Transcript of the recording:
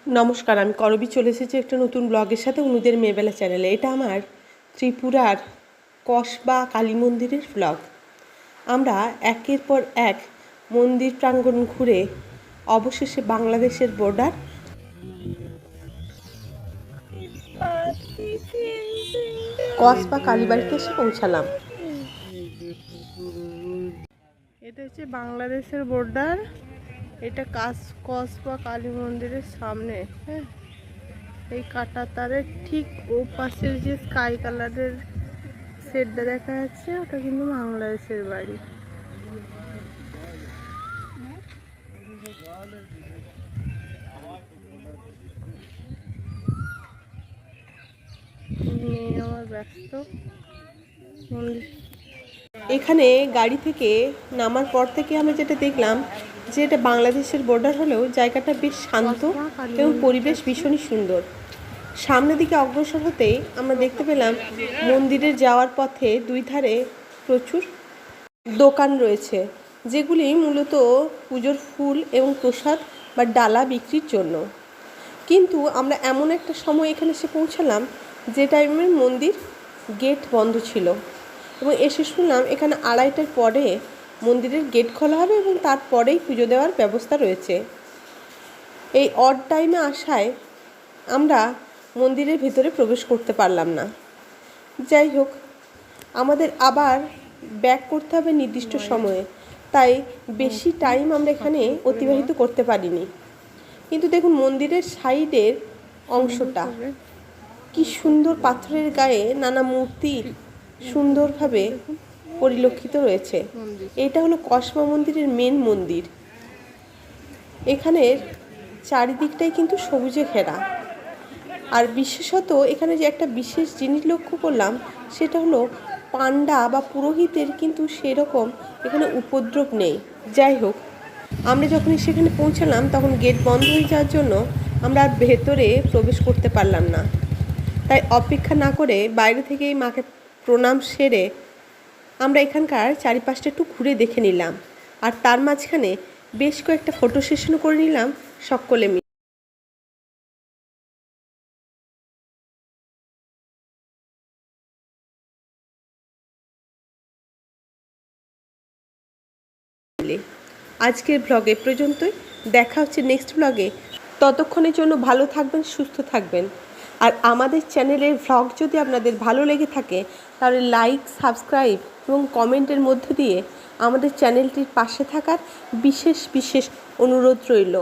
নমস্কার, আমি করবী চলে এসেছি একটা নতুন ব্লগের সাথে অনুদের মেয়েবেলা চ্যানেলে। এটা আমার ত্রিপুরার কসবা কালী মন্দিরের ব্লগ। আমরা একের পর এক মন্দির প্রাঙ্গণ ঘুরে অবশেষে বাংলাদেশের বর্ডার কসবা কালীবাড়িতে এসে পৌঁছালাম। এটা হচ্ছে বাংলাদেশের বর্ডার। এটা কসবা কালী মন্দিরের সামনে। হ্যাঁ, এই কাটা তারের ঠিক ও পাশের যে স্কাই কালারের শেডটা দেখা যাচ্ছে ওটা কিন্তু বাংলাদেশের বাড়ি। আমার ব্যস্ত এখানে গাড়ি থেকে নামার পর থেকে আমি যেটা দেখলাম যে এটা বাংলাদেশের বর্ডার হলেও জায়গাটা বেশ শান্ত এবং পরিবেশ ভীষণই সুন্দর। সামনের দিকে অগ্রসর হতেই আমরা দেখতে পেলাম মন্দিরের যাওয়ার পথে দুই ধারে প্রচুর দোকান রয়েছে, যেগুলি মূলত পুজোর ফুল এবং প্রসাদ বা ডালা বিক্রির জন্য। কিন্তু আমরা এমন একটা সময় এখানে এসে পৌঁছালাম যে টাইমে মন্দির গেট বন্ধ ছিল এবং এসে শুনলাম এখানে 2:30টার পরে মন্দিরের গেট খোলা হবে এবং তারপরেই পুজো দেওয়ার ব্যবস্থা রয়েছে। এই অড টাইমে আসায় আমরা মন্দিরের ভেতরে প্রবেশ করতে পারলাম না। যাই হোক, আমাদের আবার ব্যাক করতে হবে নির্দিষ্ট সময়ে, তাই বেশি টাইম আমরা এখানে অতিবাহিত করতে পারিনি। কিন্তু দেখুন মন্দিরের সাইডের অংশটা কি সুন্দর, পাথরের গায়ে নানা মূর্তি সুন্দরভাবে পরিলক্ষিত রয়েছে। এটা হলো কসবা মন্দিরের মেন মন্দির। এখানের চারিদিকটাই কিন্তু সবুজে ঘেরা। আর বিশেষত এখানে যে একটা বিশেষ জিনিস লক্ষ্য করলাম সেটা হলো পান্ডা বা পুরোহিতের কিন্তু সেরকম এখানে উপদ্রব নেই। যাই হোক, আমরা যখন সেখানে পৌঁছালাম তখন গেট বন্ধ হয়ে যাওয়ার জন্য আমরা আর ভেতরে প্রবেশ করতে পারলাম না। তাই অপেক্ষা না করে বাইরে থেকেই মাকে প্রণাম সেরে আমরা এখানকার চারিপাশটা একটু ঘুরে দেখে নিলাম। আর তার মাঝখানে বেশ কয়েকটা ফটো সেশনও করে নিলাম সকলে মিলে। আজকের ব্লগে পর্যন্তই, দেখা হচ্ছে নেক্সট ব্লগে। ততক্ষণের জন্য ভালো থাকবেন, সুস্থ থাকবেন। আর আমাদের চ্যানেলের ব্লগ যদি আপনাদের ভালো লেগে থাকে তাহলে লাইক, সাবস্ক্রাইব এবং কমেন্টের মধ্য দিয়ে আমাদের চ্যানেলটির পাশে থাকার বিশেষ অনুরোধ রইল।